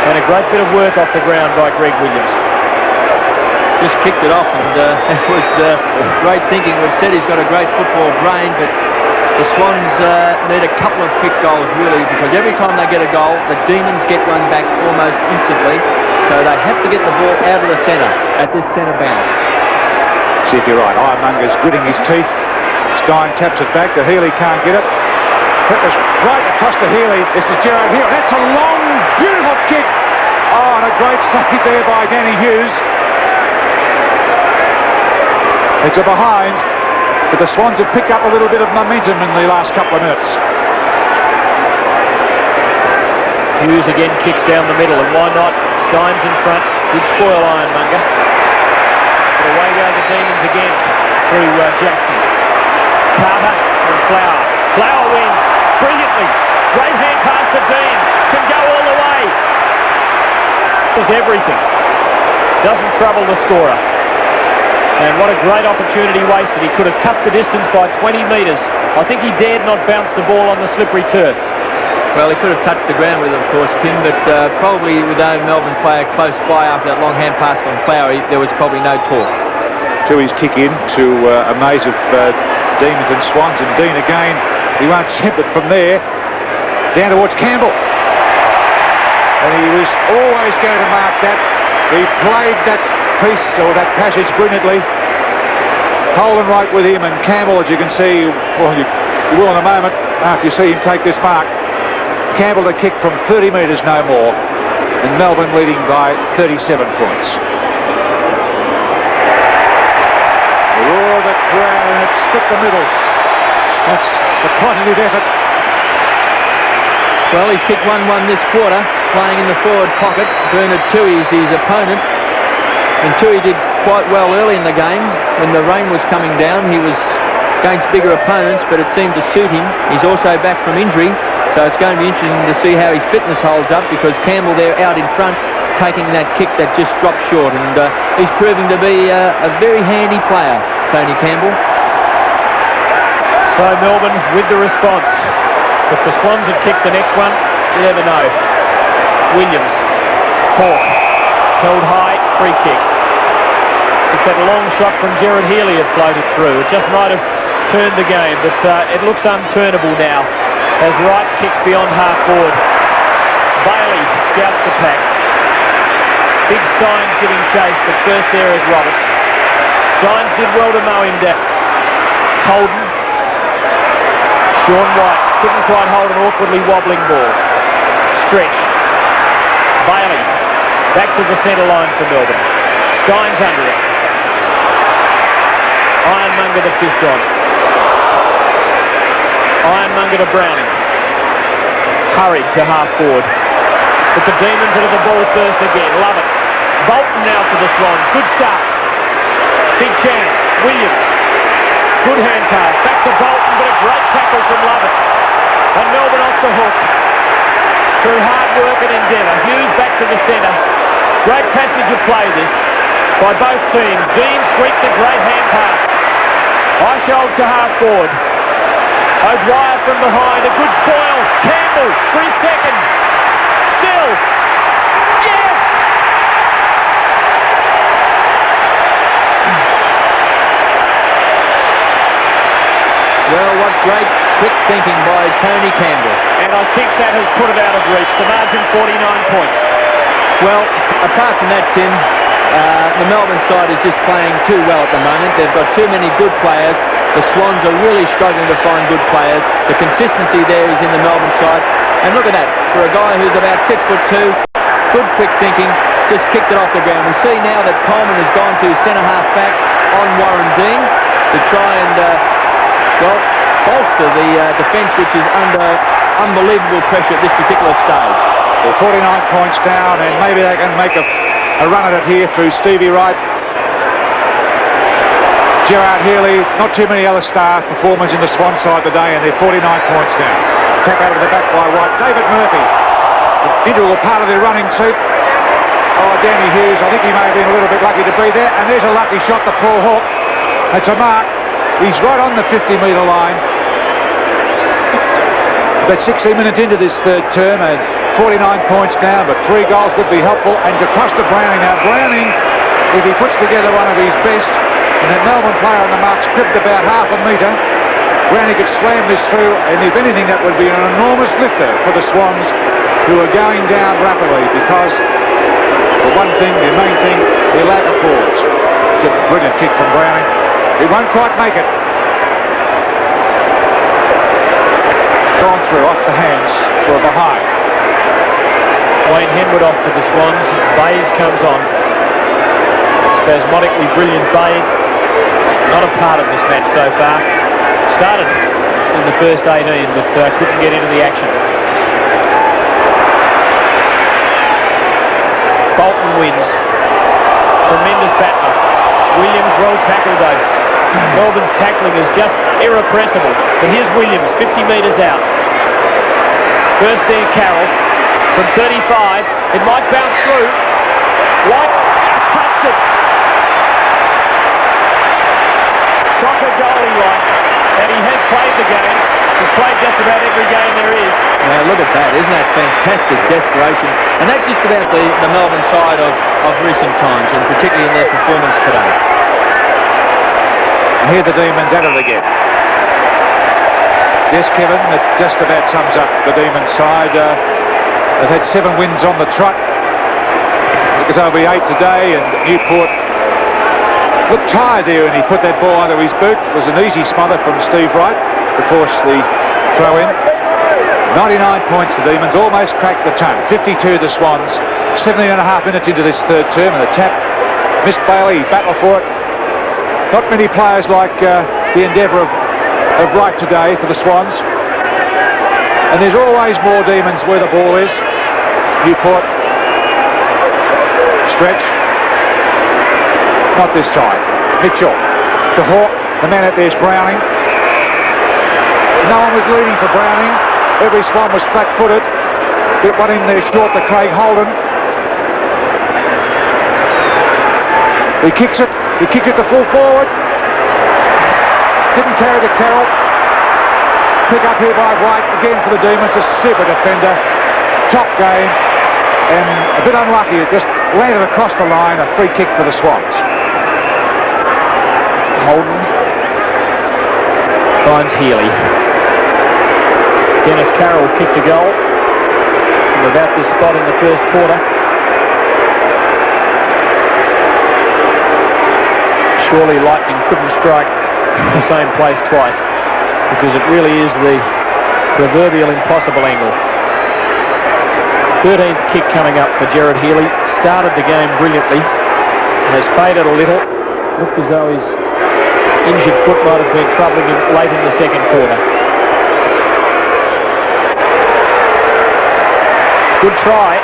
And a great bit of work off the ground by Greg Williams. Just kicked it off, and it was great thinking. We've said he's got a great football brain, but the Swans need a couple of quick goals, really, because every time they get a goal, the Demons get one back almost instantly. So they have to get the ball out of the centre at this centre bounce. See if you're right. Ironmonger's gritting his teeth. Stein taps it back. The Healy can't get it. It was right across to Healy. This is Gerard Healy. That's a long, beautiful kick. Oh, and a great save there by Danny Hughes. It's a behind, but the Swans have picked up a little bit of momentum in the last couple of minutes. Hughes again kicks down the middle, and why not? Stein's in front. Good spoil, Ironmonger. But away go the Demons again through Jackson. Carter and Flower. Flower wins brilliantly. Great hand pass to Dean. Can go all the way. Does everything. Doesn't trouble the scorer. And what a great opportunity wasted. He could have cut the distance by 20 metres. I think he dared not bounce the ball on the slippery turf. Well, he could have touched the ground with it, of course, Tim, but probably with a Melbourne player close by after that long hand pass from Flower, there was probably no talk. Tui's kick in to a maze of Demons and Swans, and Dean again. He won't send it from there. Down towards Campbell. And he was always going to mark that. He played that piece, or that passage, brilliantly. Holden right with him, and Campbell, as you can see, well, you will in a moment after you see him take this mark. Campbell to kick from 30 metres, no more, and Melbourne leading by 37 points. The roar of the crowd, and it split the middle. That's the positive effort. Well, he's kicked 1-1 this quarter, playing in the forward pocket. Bernard Tui is his opponent. And Tui did quite well early in the game. When the rain was coming down, he was against bigger opponents, but it seemed to suit him. He's also back from injury, so it's going to be interesting to see how his fitness holds up, because Campbell there out in front, taking that kick that just dropped short. And he's proving to be a very handy player, Tony Campbell. So Melbourne with the response. If the Swans had kicked the next one, you never know. Williams, Cork, held high, free kick. If that long shot from Gerard Healy had floated through, it just might have turned the game, but it looks unturnable now as Wright kicks beyond half forward. Bailey scouts the pack. Big Stein's giving chase, but first there is Roberts. Steins did well to mow him down. Holden. Sean White couldn't quite hold an awkwardly wobbling ball. Stretch. Bailey back to the centre line for Melbourne. Stein's under it. Ironmonger the fist on. Ironmonger to Browning. Hurried to half forward. But the Demons into the ball first again. Love it. Bolton now for the Swans. Good start. Big chance. Williams. Good hand pass. Back to Bolton, but a great tackle from Lovett. And Melbourne off the hook. Through hard work and endeavour. Hughes back to the centre. Great passage of play this by both teams. Dean sweeps a great hand pass. Eichhold to half forward. O'Dwyer from behind. A good spoil. Campbell for his second. Still. Yes! Well, what great quick thinking by Tony Campbell. And I think that has put it out of reach. The margin 49 points. Well, apart from that, Tim, the Melbourne side is just playing too well at the moment. They've got too many good players. The Swans are really struggling to find good players. The consistency there is in the Melbourne side. And look at that, for a guy who's about 6'2", good quick thinking, just kicked it off the ground. We see now that Coleman has gone to centre-half back on Warren Dean to try and, bolster the defence, which is under unbelievable pressure at this particular stage. Well, 49 points down, and maybe they can make a run at it here through Stevie Wright. Gerard Healy, not too many other star performers in the Swan side today, and they're 49 points down. Tap out of the back by White. David Murphy, an integral part of their running suit. Oh, Danny Hughes, I think he may have been a little bit lucky to be there, and there's a lucky shot to Paul Hawke. It's a mark. He's right on the 50-metre line. About 16 minutes into this third term, and 49 points down, but 3 goals would be helpful. And to Costa Browning. Now Browning, if he puts together one of his best, and that Melbourne player on the mark's cribbed about half a metre, Browning could slam this through, and if anything that would be an enormous lifter for the Swans, who are going down rapidly because, for one thing, their main thing, their lack of forwards. It's a brilliant kick from Browning. He won't quite make it. Gone through, off the hands for a behind. Wayne Henwood off to the Swans. Bayes comes on. Spasmodically brilliant Bayes. Not a part of this match so far. Started in the first 18 but couldn't get into the action. Bolton wins. Tremendous battler. Williams well tackled though. Melbourne's tackling is just irrepressible. But here's Williams, 50 metres out. First there, Carroll. From 35, it might bounce through. White touched it. Soccer goalie White. And he has played the game. He's played just about every game there is. Now look at that, isn't that fantastic desperation? And that's just about the Melbourne side of recent times, and particularly in their performance today. And here the Demons at it again. Yes, Kevin, that just about sums up the Demons side. They've had 7 wins on the trot. Because they'll be 8 today, and Newport looked tired there, and he put that ball under his boot. It was an easy smother from Steve Wright to force the throw in. 99 points the Demons, almost cracked the ton. 52 the Swans. 17.5 minutes into this third term, and the tap missed Bailey. Battle for it. Not many players like the endeavour of Wright today for the Swans. And there's always more Demons where the ball is. Newport. Stretch. Not this time. Mitchell. To Hawke. The man out there's Browning. No one was leading for Browning. Every Swan was flat-footed. Get one in there short to Craig Holden. He kicks it. He kicked it to full forward. Didn't carry to Carroll. Pick up here by White, again for the Demons, a super defender, top game, and a bit unlucky, it just landed across the line, a free kick for the Swans. Holden finds Healy. Dennis Carroll kicked a goal from about this spot in the first quarter. Surely lightning couldn't strike the same place twice, because it really is the proverbial impossible angle. 13th kick coming up for Gerard Healy. Started the game brilliantly. Has faded a little. Looked as though his injured foot might have been troubling him late in the second quarter. Good try.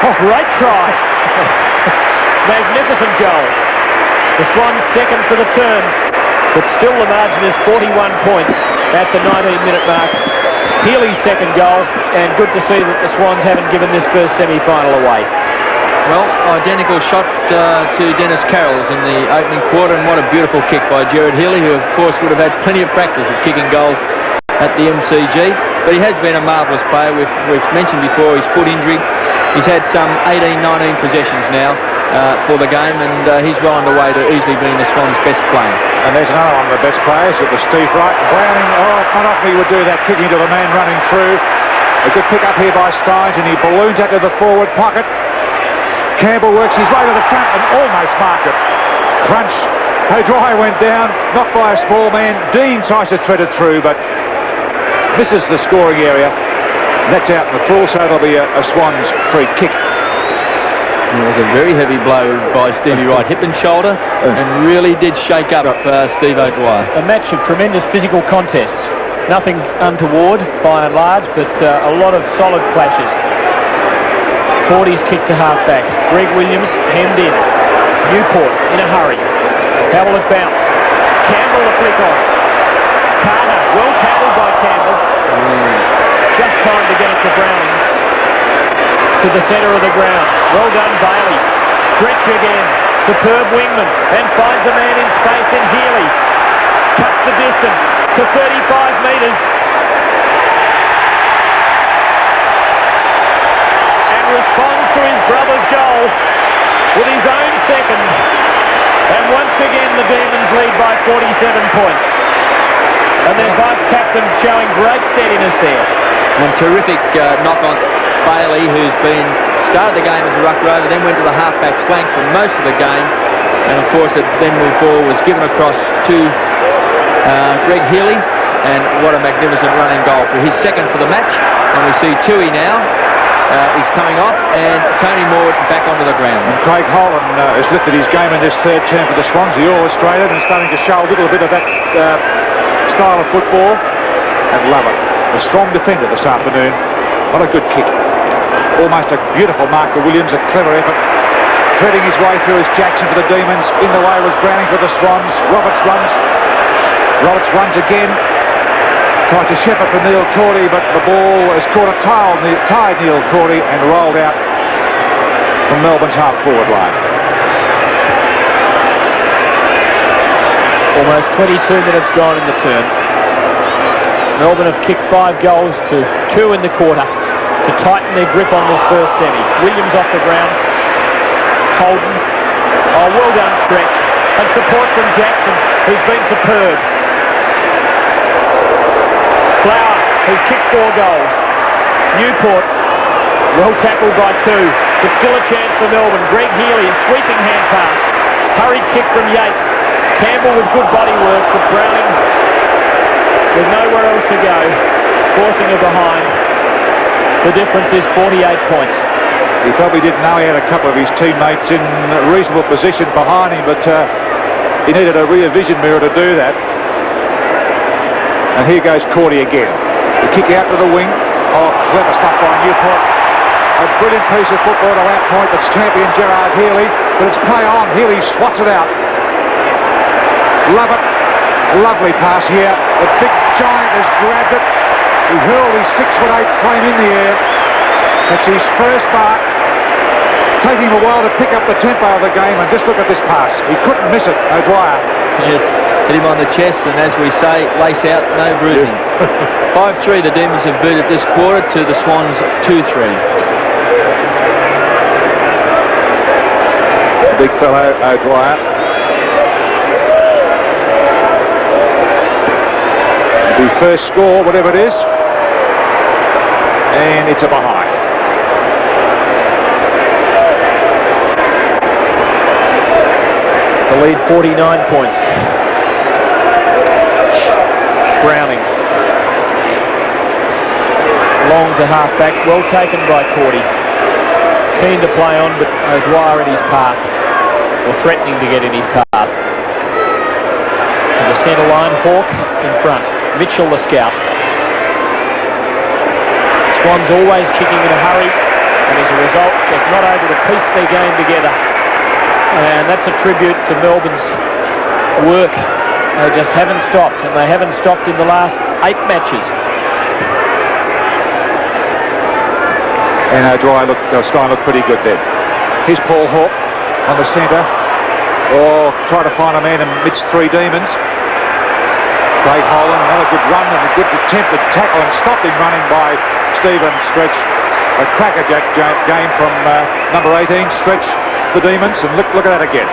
Oh, great try. Magnificent goal. The Swans second for the term, but still the margin is 41 points at the 19-minute mark. Healy's second goal, and good to see that the Swans haven't given this first semi-final away. Well, identical shot to Dennis Carroll's in the opening quarter, and what a beautiful kick by Gerard Healy, who of course would have had plenty of practice of kicking goals at the MCG. But he has been a marvellous player. We've mentioned before his foot injury. He's had some 18, 19 possessions now for the game, and he's well on the way to easily being the Swans' best player. And there's another one of the best players. It was Steve Wright. Browning, not often he would do that, kicking to the man running through. A good pick up here by Steins, and he balloons out to the forward pocket. Campbell works his way to the front and almost marked it. Crunch. O'Dwyer went down, not by a small man. Dean tries to thread it through, but misses the scoring area. That's out in the full, so there'll be a Swans free kick. It was a very heavy blow by Stevie Wright. Hip and shoulder, and really did shake up Steve O'Dwyer. A match of tremendous physical contests. Nothing untoward by and large, but a lot of solid clashes. Forty's kick to half-back. Greg Williams hemmed in. Newport in a hurry. How will it bounce? Campbell the flick on. Carter, well tackled by Campbell. Just time to get it to Browning. To the centre of the ground. Well done, Bailey. Stretch again. Superb wingman. And finds a man in space in Healy. Cuts the distance to 35 metres. And responds to his brother's goal with his own second. And once again the Demons lead by 47 points. And their vice-captain showing great steadiness there. And terrific knock on Bailey, who's started the game as a ruck rover, then went to the half-back flank for most of the game. And of course, then the ball was given across to Greg Healy. And what a magnificent running goal for his second for the match. And we see Tui now. He's coming off, and Tony Moore back onto the ground. And Craig Holland has lifted his game in this third term for the Swans, the All-Australian, and starting to show a little bit of that style of football. And love it. A strong defender this afternoon. What a good kick. Almost a beautiful mark for Williams, a clever effort. Threading his way through as Jackson for the Demons. In the way was Browning for the Swans. Roberts runs again. Tried to shepherd for Neil Cordy, but the ball has caught a tied Neil Cordy and rolled out from Melbourne's half-forward line. Almost 22 minutes gone in the term. Melbourne have kicked 5 goals to 2 in the quarter to tighten their grip on this first semi. Williams off the ground. Holden. Oh, well done stretch. And support from Jackson, who's been superb. Flower, who's kicked 4 goals. Newport, well tackled by 2, but still a chance for Melbourne. Greg Healy, a sweeping hand pass. Hurried kick from Yates. Campbell with good body work, but Browning with nowhere else to go, forcing it behind. The difference is 48 points. He probably didn't know he had a couple of his teammates in a reasonable position behind him, but he needed a rear vision mirror to do that. And here goes Cordy again. The kick out to the wing. Oh, clever stuff by Newport. A brilliant piece of football to outpoint the champion Gerard Healy, but it's play on. Healy swats it out. Love it. Lovely pass here. The big giant has grabbed it. He hurled his 6'8" frame in the air. That's his first mark. Taking him a while to pick up the tempo of the game, and just look at this pass. He couldn't miss it, O'Dwyer. Yes, hit him on the chest, and as we say, lace out, no bruising. 5-3 the Demons have booted this quarter to the Swans 2-3. Big fellow, O'Dwyer. The first score, whatever it is, and it's a behind. The lead 49 points. Browning. Long to half-back, well taken by Cordy. Keen to play on, but O'Dwyer in his path, or threatening to get in his path. To the centre line, Hawke in front. Mitchell the scout. Swans always kicking in a hurry, and as a result just not able to piece their game together. And that's a tribute to Melbourne's work. They just haven't stopped, and they haven't stopped in the last 8 matches. And O'Dwyer starting to look pretty good there. Here's Paul Hawke on the centre. Oh, try to find a man amidst 3 Demons. Craig Holland, another good run and a good attempted tackle, and stopped him running by Stephen Stretch. A crackerjack game from number 18, Stretch, the Demons, and look at that again.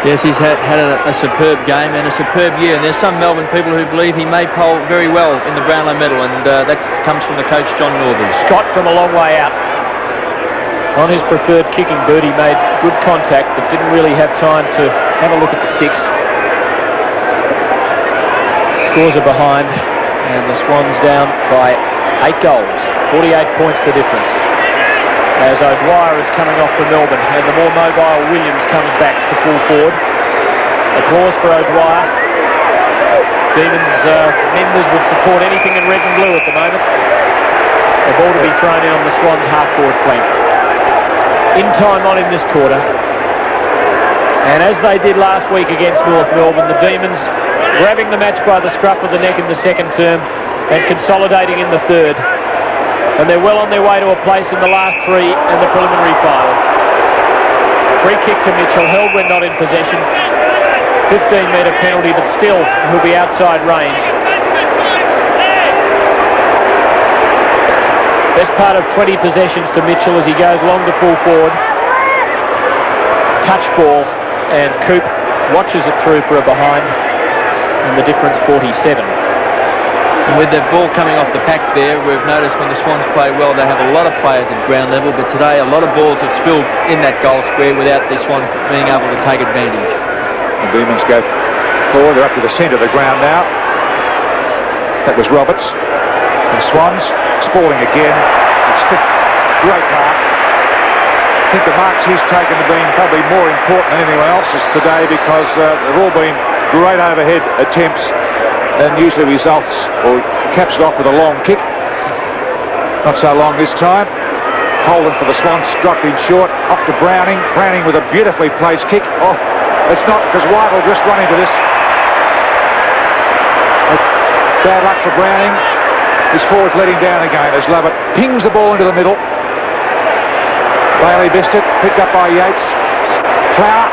Yes, he's had a superb game and a superb year, and there's some Melbourne people who believe he may poll very well in the Brownlow medal, and that comes from the coach John Northern. Scott from a long way out. On his preferred kicking boot, he made good contact, but didn't really have time to have a look at the sticks. Scores are behind, and the Swans down by 8 goals. 48 points the difference. As O'Dwyer is coming off for Melbourne, and the more mobile Williams comes back to full forward. Applause for O'Dwyer. Demons members would support anything in red and blue at the moment. The ball to be thrown in on the Swans half-forward flank. In time on in this quarter. And as they did last week against North Melbourne, the Demons grabbing the match by the scruff of the neck in the second term and consolidating in the third. And they're well on their way to a place in the last 3 and the preliminary final. Free kick to Mitchell, held when not in possession. 15-metre penalty, but still he'll be outside range. Best part of 20 possessions to Mitchell as he goes long to full forward. Touch ball, and Coop watches it through for a behind, and the difference 47. And with the ball coming off the pack there, we've noticed when the Swans play well, they have a lot of players at ground level, but today a lot of balls have spilled in that goal square without the Swans being able to take advantage. The Demons go forward. They're up to the centre of the ground now. That was Roberts. The Swans, Spalding again. It's a great mark. I think the marks he's taken have been probably more important than anyone else's today because they've all been great overhead attempts and usually results or caps it off with a long kick. Not so long this time. Holden for the Swans, dropped in short, off to Browning. Browning with a beautifully placed kick. Oh, it's not because White will just run into this. Bad luck for Browning. His forwards let him down again as Lovett pings the ball into the middle. Bailey missed it, picked up by Yates. Flower,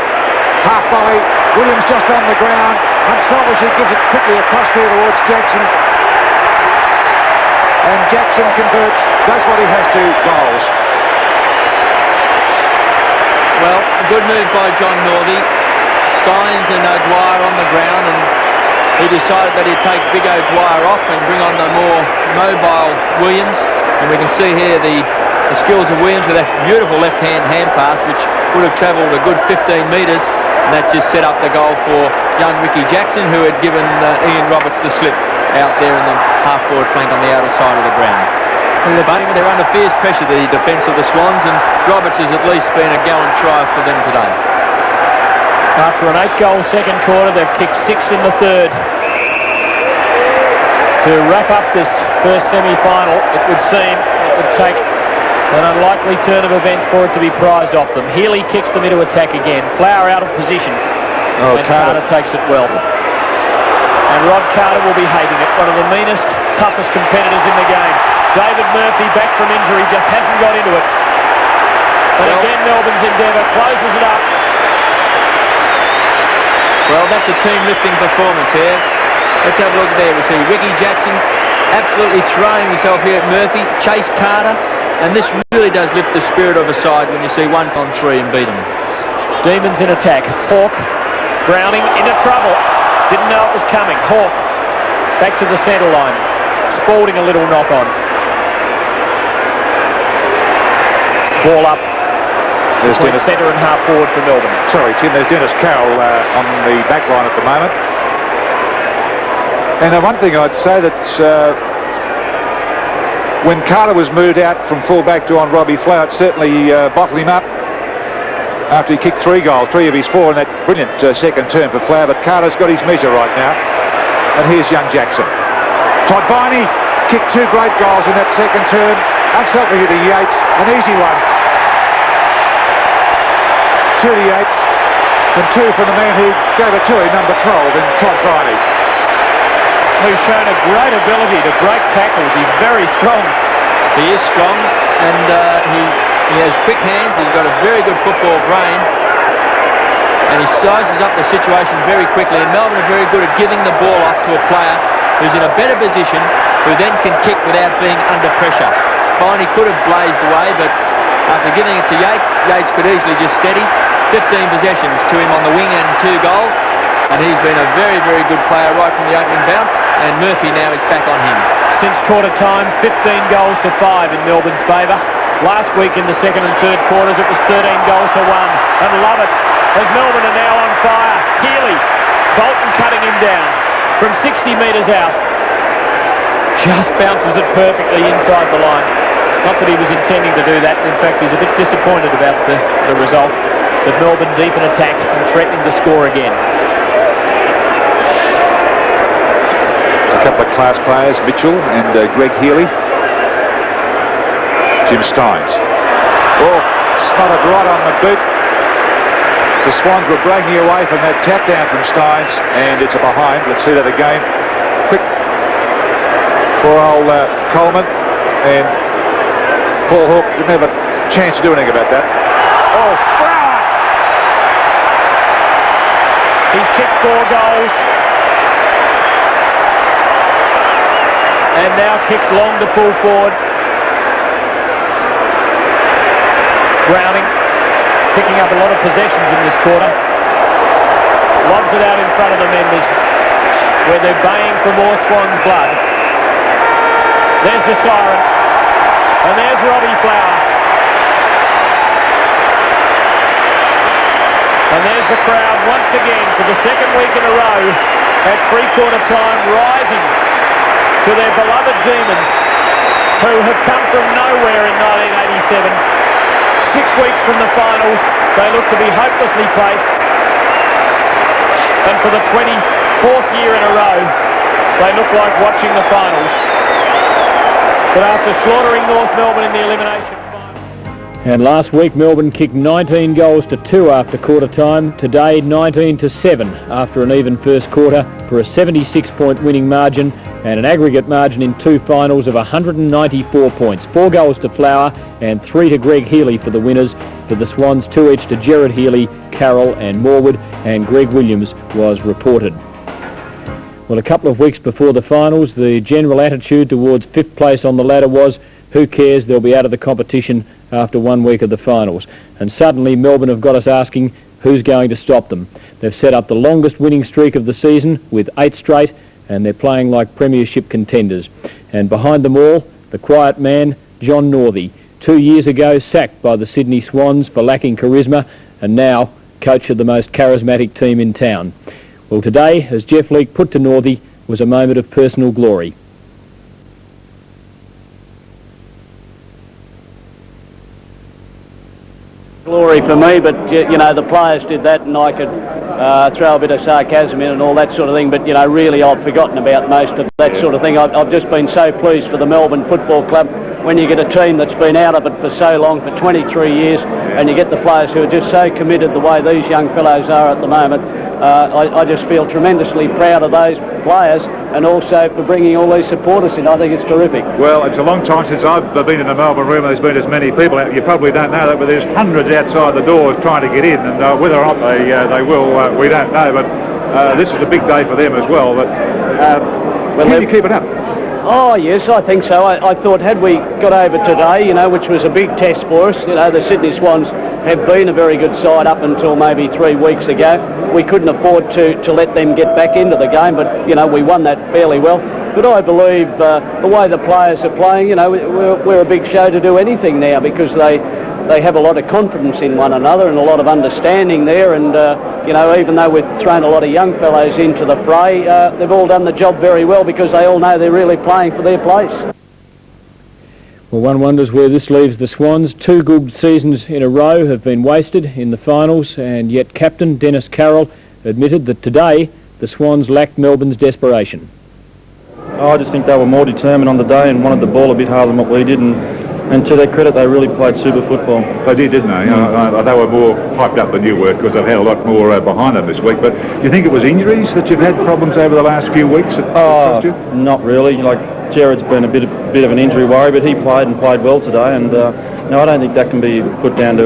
half volley. Williams just on the ground. Unselfish, he gives it quickly across there towards Jackson. And Jackson converts, does what he has to, goals. Well, a good move by John Northey. Steins and O'Dwyer on the ground, and he decided that he'd take big O'Dwyer off and bring on the more mobile Williams. And we can see here the skills of Williams with that beautiful left-hand hand pass, which would have travelled a good 15 metres. And that just set up the goal for young Ricky Jackson, who had given Ian Roberts the slip out there in the half-forward flank on the outer side of the ground. But they're under fierce pressure, the defence of the Swans, and Roberts has at least been a gallant try for them today. After an 8-goal second quarter, they've kicked 6 in the third. To wrap up this first semi-final, it would seem it would take an unlikely turn of events for it to be prized off them. Healy kicks them into attack again. Flower out of position. And Carter takes it well. And Rod Carter will be hating it. One of the meanest, toughest competitors in the game. David Murphy, back from injury, just hasn't got into it. And again, Melbourne's endeavour closes it up. Well, that's a team-lifting performance here. Let's have a look there. We see Ricky Jackson absolutely throwing himself here at Murphy. Chase Carter. And this really does lift the spirit of a side when you see 1 on 3 and beat them. Demons in attack. Hawke. Browning into trouble. Didn't know it was coming. Hawke. Back to the centre line. Spalding a little knock on. Ball up. There's Dennis centre and half forward for Melbourne. Sorry, Tim, there's Dennis Carroll on the back line at the moment. And one thing I'd say that when Carter was moved out from full back to on Robbie Flower, it certainly bottled him up after he kicked 3 goals, 3 of his 4 in that brilliant second term for Flower. But Carter's got his measure right now. And here's young Jackson. Todd Viney kicked 2 great goals in that second term. Unselfishly to Yates, an easy one. 2 to Yates, and 2 from the man who gave it to him, number 12, in Todd Viney. Who's shown a great ability to break tackles. He's very strong. He is strong, and he has quick hands. He's got a very good football brain, and he sizes up the situation very quickly. And Melbourne are very good at giving the ball off to a player who's in a better position, who then can kick without being under pressure. Viney could have blazed away, but after giving it to Yates, Yates could easily just steady. 15 possessions to him on the wing and 2 goals. And he's been a very, very good player right from the opening bounce. And Murphy now is back on him. Since quarter time, 15 goals to 5 in Melbourne's favour. Last week in the second and third quarters it was 13 goals to 1. And love it as Melbourne are now on fire. Healy, Bolton cutting him down from 60 metres out. Just bounces it perfectly inside the line. Not that he was intending to do that. In fact, he's a bit disappointed about the result. But Melbourne deep in attack and threatening to score again. There's a couple of class players, Mitchell and Greg Healy. Jim Steins. Oh, smothered right on the boot. The Swans were breaking away from that tap down from Steins, and it's a behind. Let's see that again. Quick for old Coleman, and Paul Hook didn't have a chance to do anything about that. Oh, Flower! He's kicked 4 goals. And now kicks long to full forward. Browning picking up a lot of possessions in this quarter. Lobs it out in front of the members where they're baying for more Swans blood. There's the siren. And there's Robbie Flower. And there's the crowd once again for the second week in a row at three-quarter time, rising to their beloved Demons, who have come from nowhere in 1987. 6 weeks from the finals, they look to be hopelessly placed. And for the 24th year in a row, they look like watching the finals. But after slaughtering North Melbourne in the elimination final. And last week Melbourne kicked 19 goals to 2 after quarter time. Today 19 to 7 after an even first quarter for a 76-point winning margin and an aggregate margin in 2 finals of 194 points. 4 goals to Flower and 3 to Greg Healy for the winners. For the Swans, 2 each to Gerard Healy, Carroll and Morwood, and Greg Williams was reported. Well, a couple of weeks before the finals, the general attitude towards 5th place on the ladder was, who cares, they'll be out of the competition after 1 week of the finals. And suddenly Melbourne have got us asking, who's going to stop them? They've set up the longest winning streak of the season with 8 straight, and they're playing like premiership contenders. And behind them all, the quiet man, John Northey, 2 years ago sacked by the Sydney Swans for lacking charisma, and now coach of the most charismatic team in town. Well, today, as Jeff Leake put to Northey, was a moment of personal glory. Glory for me, but you know, the players did that, and I could throw a bit of sarcasm in and all that sort of thing, but you know, really I've forgotten about most of that sort of thing. I've just been so pleased for the Melbourne Football Club when you get a team that's been out of it for so long, for 23 years, and you get the players who are just so committed the way these young fellows are at the moment. I just feel tremendously proud of those players, and also for bringing all these supporters in. I think it's terrific. Well, it's a long time since I've been in the Melbourne room and there's been as many people out. You probably don't know that, but there's hundreds outside the doors trying to get in, and whether or not they will, we don't know, but this is a big day for them as well. But can you keep it up? Oh yes, I think so. I thought had we got over today, you know, which was a big test for us, you know, the Sydney Swans have been a very good side up until maybe 3 weeks ago. We couldn't afford to let them get back into the game, but you know, we won that fairly well. But I believe the way the players are playing, you know, we're a big show to do anything now, because they have a lot of confidence in one another and a lot of understanding there, and you know, even though we've thrown a lot of young fellows into the fray, they've all done the job very well, because they all know they're really playing for their place. Well, one wonders where this leaves the Swans. 2 good seasons in a row have been wasted in the finals, and yet captain Dennis Carroll admitted that today the Swans lacked Melbourne's desperation. I just think they were more determined on the day and wanted the ball a bit harder than what we did, and to their credit, they really played super football. They did, didn't they? They were more hyped up than you were, because they've had a lot more behind them this week. But do you think it was injuries that you've had problems over the last few weeks that cost you? Not really. Like, Gerard's been a bit of an injury worry, but he played well today, and no, I don't think that can be put down to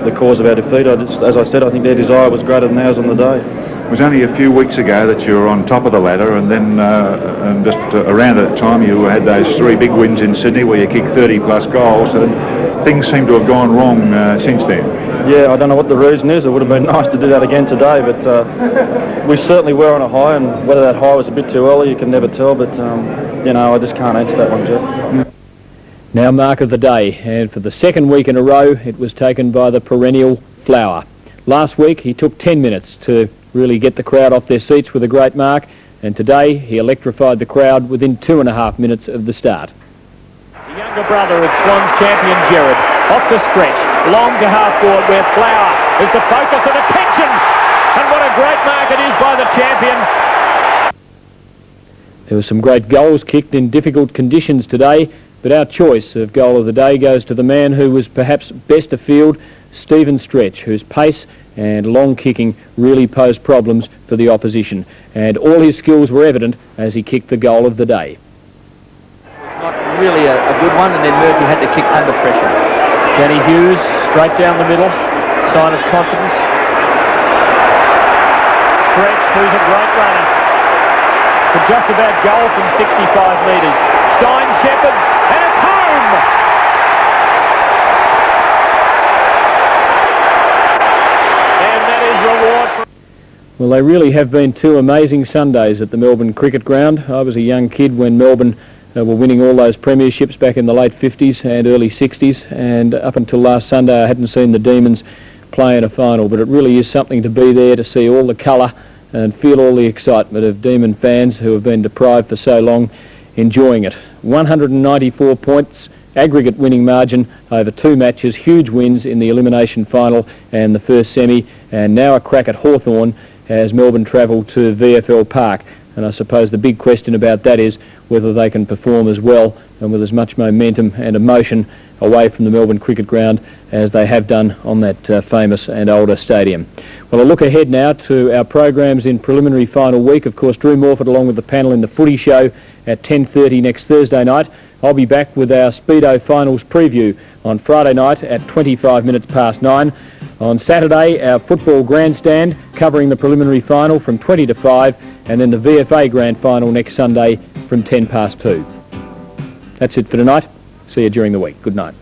the cause of our defeat. As I said, I think their desire was greater than ours on the day. It was only a few weeks ago that you were on top of the ladder, and then and just around that time you had those 3 big wins in Sydney where you kicked 30 plus goals, and things seem to have gone wrong since then. Yeah, I don't know what the reason is. It would have been nice to do that again today, but we certainly were on a high, and whether that high was a bit too early, you can never tell, but you know, I just can't answer that one, Jeff. Now mark of the day, and for the second week in a row it was taken by the perennial Flower. Last week he took 10 minutes to really get the crowd off their seats with a great mark, and today he electrified the crowd within 2.5 minutes of the start. The younger brother of Swans champion Gerard, off to stretch, long to half forward where Flower is the focus of attention, and what a great mark it is by the champion. There were some great goals kicked in difficult conditions today, but our choice of goal of the day goes to the man who was perhaps best afield, Stephen Stretch, whose pace and long kicking really posed problems for the opposition, and all his skills were evident as he kicked the goal of the day. Not really a good one, and then Murphy had to kick under pressure. Danny Hughes straight down the middle, sign of confidence. Stretch, who's a great runner, for just about goal from 65 metres. Stein Shepherds, and it's home! And that is reward. Well, they really have been two amazing Sundays at the Melbourne Cricket Ground. I was a young kid when Melbourne were winning all those premierships back in the late 50s and early 60s, and up until last Sunday I hadn't seen the Demons play in a final, but it really is something to be there, to see all the colour and feel all the excitement of Demon fans who have been deprived for so long, enjoying it. 194 points, aggregate winning margin over 2 matches, huge wins in the elimination final and the first semi, and now a crack at Hawthorn as Melbourne travel to VFL Park. And I suppose the big question about that is whether they can perform as well and with as much momentum and emotion away from the Melbourne Cricket Ground as they have done on that famous and older stadium. Well, I'll look ahead now to our programs in preliminary final week. Of course, Drew Morford along with the panel in the footy show at 10:30 next Thursday night. I'll be back with our Speedo finals preview on Friday night at 25 minutes past 9. On Saturday, our football grandstand covering the preliminary final from 20 to 5, and then the VFA grand final next Sunday from 10 past 2. That's it for tonight. See you during the week. Good night.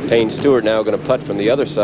Payne Stewart now going to putt from the other side.